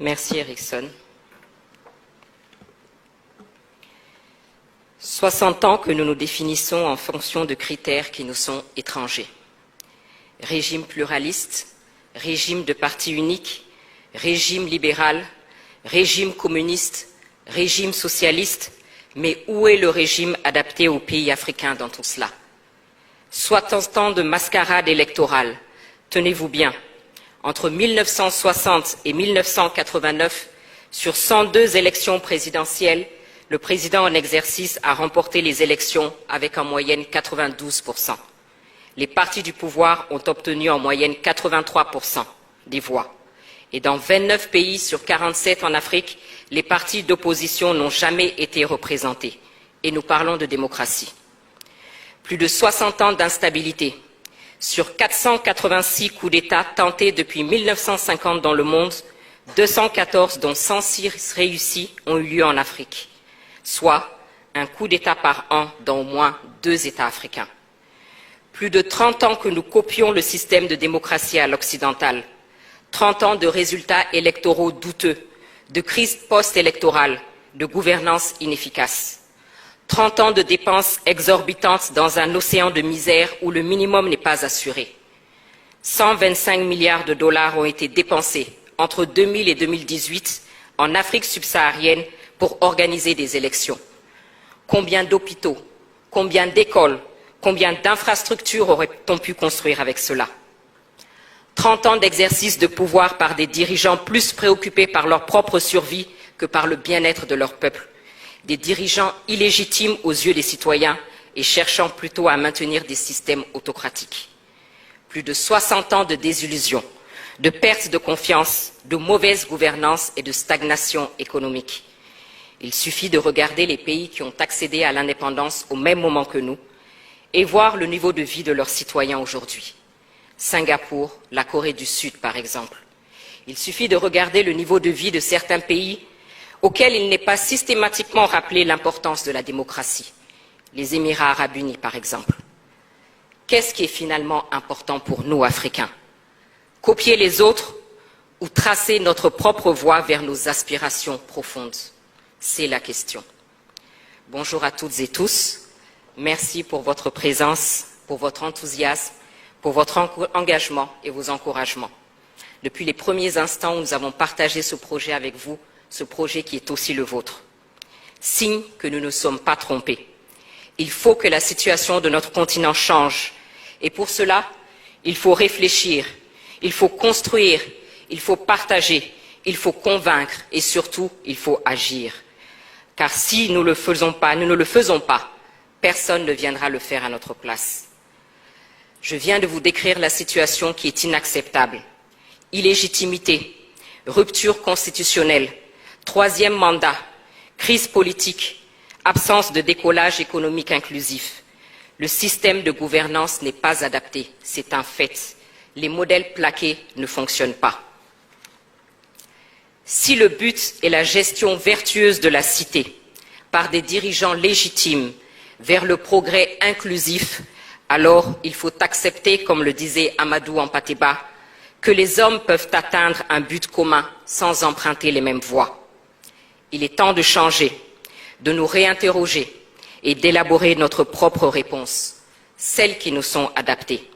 Merci Erickson. 60 ans que nous nous définissons en fonction de critères qui nous sont étrangers. Régime pluraliste, régime de parti unique, régime libéral, régime communiste, régime socialiste, mais où est le régime adapté aux pays africains dans tout cela? 60 ans de mascarade électorale, tenez-vous bien, entre 1960 et 1989, sur 102 élections présidentielles, le président en exercice a remporté les élections avec en moyenne 92%. Les partis du pouvoir ont obtenu en moyenne 83% des voix. Et dans 29 pays sur 47 en Afrique, les partis d'opposition n'ont jamais été représentés. Et nous parlons de démocratie. Plus de 60 ans d'instabilité. Sur 486 coups d'État tentés depuis 1950 dans le monde, 214 dont 106 réussis ont eu lieu en Afrique, soit un coup d'État par an dans au moins 2 États africains. Plus de 30 ans que nous copions le système de démocratie à l'occidental, 30 ans de résultats électoraux douteux, de crise post-électorale, de gouvernance inefficace. 30 ans de dépenses exorbitantes dans un océan de misère où le minimum n'est pas assuré. 125 milliards de dollars ont été dépensés entre 2000 et 2018 en Afrique subsaharienne pour organiser des élections. Combien d'hôpitaux, combien d'écoles, combien d'infrastructures aurait-on pu construire avec cela? 30 ans d'exercice de pouvoir par des dirigeants plus préoccupés par leur propre survie que par le bien-être de leur peuple. Des dirigeants illégitimes aux yeux des citoyens et cherchant plutôt à maintenir des systèmes autocratiques. Plus de 60 ans de désillusion, de perte de confiance, de mauvaise gouvernance et de stagnation économique. Il suffit de regarder les pays qui ont accédé à l'indépendance au même moment que nous et voir le niveau de vie de leurs citoyens aujourd'hui. Singapour, la Corée du Sud par exemple. Il suffit de regarder le niveau de vie de certains pays auquel il n'est pas systématiquement rappelé l'importance de la démocratie. Les Émirats arabes unis, par exemple. Qu'est-ce qui est finalement important pour nous, Africains? Copier les autres ou tracer notre propre voie vers nos aspirations profondes? C'est la question. Bonjour à toutes et tous. Merci pour votre présence, pour votre enthousiasme, pour votre engagement et vos encouragements. Depuis les premiers instants où nous avons partagé ce projet avec vous, ce projet qui est aussi le vôtre. Signe que nous ne sommes pas trompés. Il faut que la situation de notre continent change. Et pour cela, il faut réfléchir, il faut construire, il faut partager, il faut convaincre et surtout, il faut agir. Car si nous ne le faisons pas, personne ne viendra le faire à notre place. Je viens de vous décrire la situation qui est inacceptable. Illégitimité, rupture constitutionnelle, 3e mandat, crise politique, absence de décollage économique inclusif. Le système de gouvernance n'est pas adapté, c'est un fait. Les modèles plaqués ne fonctionnent pas. Si le but est la gestion vertueuse de la cité par des dirigeants légitimes vers le progrès inclusif, alors il faut accepter, comme le disait Amadou Hampâté-Bâ, que les hommes peuvent atteindre un but commun sans emprunter les mêmes voies. Il est temps de changer, de nous réinterroger et d'élaborer notre propre réponse, celles qui nous sont adaptées.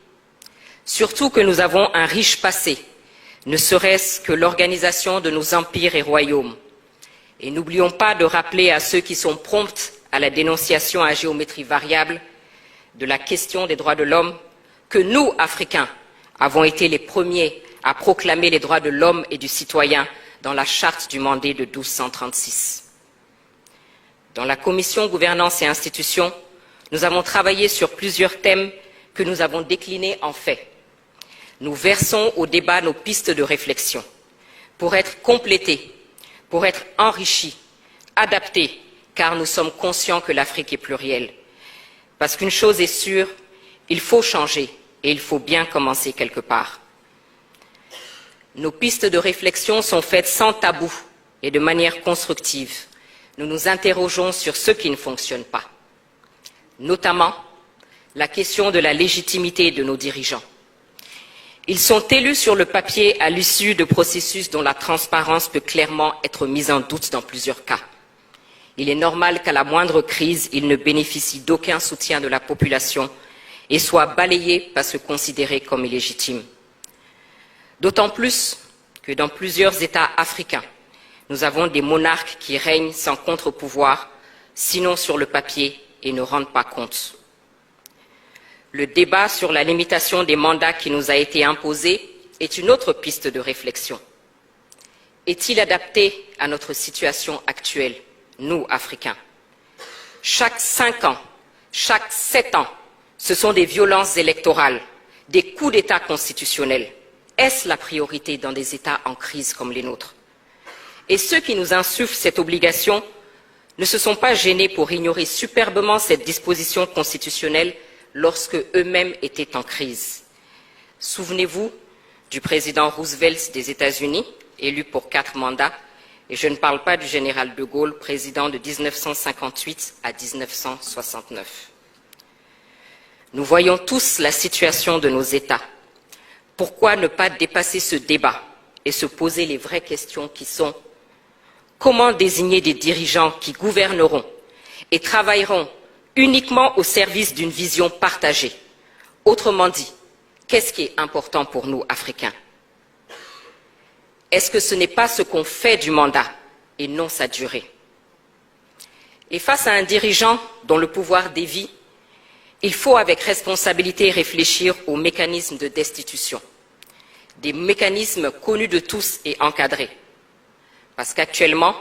Surtout que nous avons un riche passé, ne serait-ce que l'organisation de nos empires et royaumes. Et n'oublions pas de rappeler à ceux qui sont prompts à la dénonciation à géométrie variable de la question des droits de l'homme que nous, Africains, avons été les premiers à proclamer les droits de l'homme et du citoyen dans la charte du Mandé de 1236. Dans la commission gouvernance et institutions, nous avons travaillé sur plusieurs thèmes que nous avons déclinés en faits. Nous versons au débat nos pistes de réflexion pour être complétés, pour être enrichis, adaptés, car nous sommes conscients que l'Afrique est plurielle. Parce qu'une chose est sûre, il faut changer et il faut bien commencer quelque part. Nos pistes de réflexion sont faites sans tabou et de manière constructive. Nous nous interrogeons sur ce qui ne fonctionne pas, notamment la question de la légitimité de nos dirigeants. Ils sont élus sur le papier à l'issue de processus dont la transparence peut clairement être mise en doute dans plusieurs cas. Il est normal qu'à la moindre crise, ils ne bénéficient d'aucun soutien de la population et soient balayés parce que considérés comme illégitimes. D'autant plus que dans plusieurs États africains, nous avons des monarques qui règnent sans contre-pouvoir, sinon sur le papier, et ne rendent pas compte. Le débat sur la limitation des mandats qui nous a été imposé est une autre piste de réflexion. Est-il adapté à notre situation actuelle, nous, Africains? Chaque 5 ans, chaque 7 ans, ce sont des violences électorales, des coups d'État constitutionnels. Est-ce la priorité dans des États en crise comme les nôtres? Et ceux qui nous insufflent cette obligation ne se sont pas gênés pour ignorer superbement cette disposition constitutionnelle lorsque eux-mêmes étaient en crise. Souvenez-vous du président Roosevelt des États-Unis, élu pour 4 mandats, et je ne parle pas du général de Gaulle, président de 1958 à 1969. Nous voyons tous la situation de nos États. Pourquoi ne pas dépasser ce débat et se poser les vraies questions qui sont: comment désigner des dirigeants qui gouverneront et travailleront uniquement au service d'une vision partagée? Autrement dit, qu'est-ce qui est important pour nous, Africains? Est-ce que ce n'est pas ce qu'on fait du mandat et non sa durée? Et face à un dirigeant dont le pouvoir dévie, il faut avec responsabilité réfléchir aux mécanismes de destitution, des mécanismes connus de tous et encadrés. Parce qu'actuellement,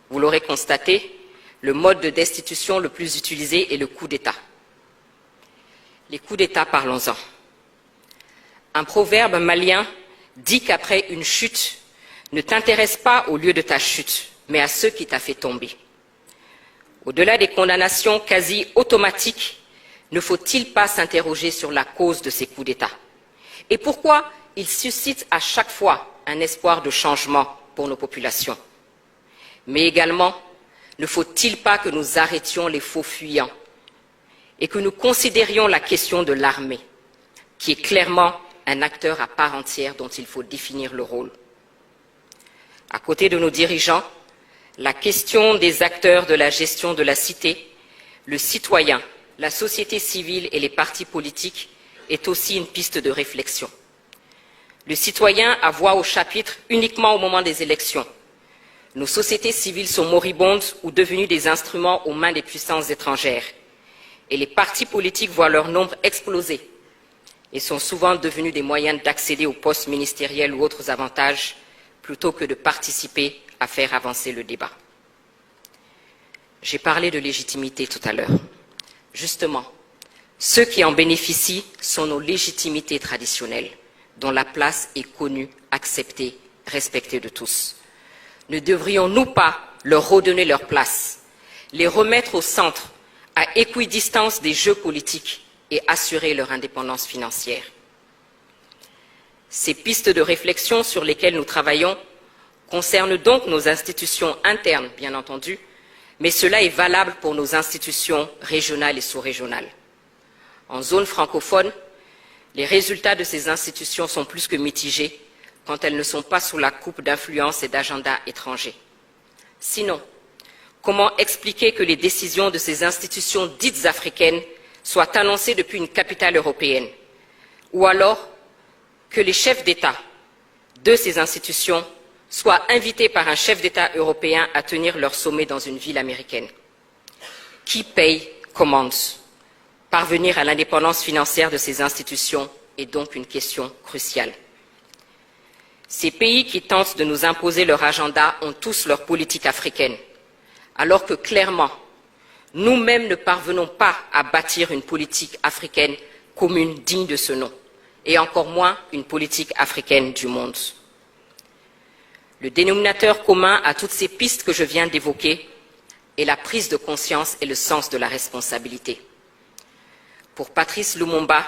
vous l'aurez constaté, le mode de destitution le plus utilisé est le coup d'État. Les coups d'État, parlons-en. Un proverbe malien dit qu'après une chute, ne t'intéresse pas au lieu de ta chute, mais à ceux qui t'a fait tomber. Au-delà des condamnations quasi automatiques, ne faut-il pas s'interroger sur la cause de ces coups d'État? Et pourquoi ils suscitent à chaque fois un espoir de changement pour nos populations? Mais également, ne faut-il pas que nous arrêtions les faux fuyants et que nous considérions la question de l'armée, qui est clairement un acteur à part entière dont il faut définir le rôle? À côté de nos dirigeants, la question des acteurs de la gestion de la cité, le citoyen, la société civile et les partis politiques est aussi une piste de réflexion. Le citoyen a voix au chapitre uniquement au moment des élections. Nos sociétés civiles sont moribondes ou devenues des instruments aux mains des puissances étrangères. Et les partis politiques voient leur nombre exploser et sont souvent devenus des moyens d'accéder aux postes ministériels ou autres avantages plutôt que de participer à faire avancer le débat. J'ai parlé de légitimité tout à l'heure. Justement, ceux qui en bénéficient sont nos légitimités traditionnelles, dont la place est connue, acceptée, respectée de tous. Ne devrions-nous pas leur redonner leur place, les remettre au centre, à équidistance des jeux politiques et assurer leur indépendance financière? Ces pistes de réflexion sur lesquelles nous travaillons concernent donc nos institutions internes, bien entendu, mais cela est valable pour nos institutions régionales et sous-régionales. En zone francophone, les résultats de ces institutions sont plus que mitigés quand elles ne sont pas sous la coupe d'influences et d'agendas étrangers. Sinon, comment expliquer que les décisions de ces institutions dites africaines soient annoncées depuis une capitale européenne, ou alors que les chefs d'État de ces institutions soient invités par un chef d'État européen à tenir leur sommet dans une ville américaine? Qui paye, commande? Parvenir à l'indépendance financière de ces institutions est donc une question cruciale. Ces pays qui tentent de nous imposer leur agenda ont tous leur politique africaine, alors que clairement, nous-mêmes ne parvenons pas à bâtir une politique africaine commune digne de ce nom, et encore moins une politique africaine du monde. Le dénominateur commun à toutes ces pistes que je viens d'évoquer est la prise de conscience et le sens de la responsabilité. Pour Patrice Lumumba,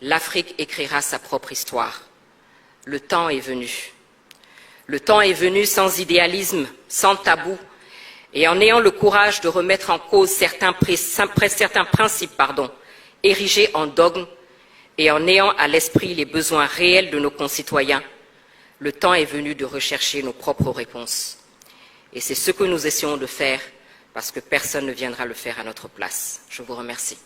l'Afrique écrira sa propre histoire. Le temps est venu. Le temps est venu sans idéalisme, sans tabou, et en ayant le courage de remettre en cause certains principes érigés en dogme, et en ayant à l'esprit les besoins réels de nos concitoyens, le temps est venu de rechercher nos propres réponses. Et c'est ce que nous essayons de faire parce que personne ne viendra le faire à notre place. Je vous remercie.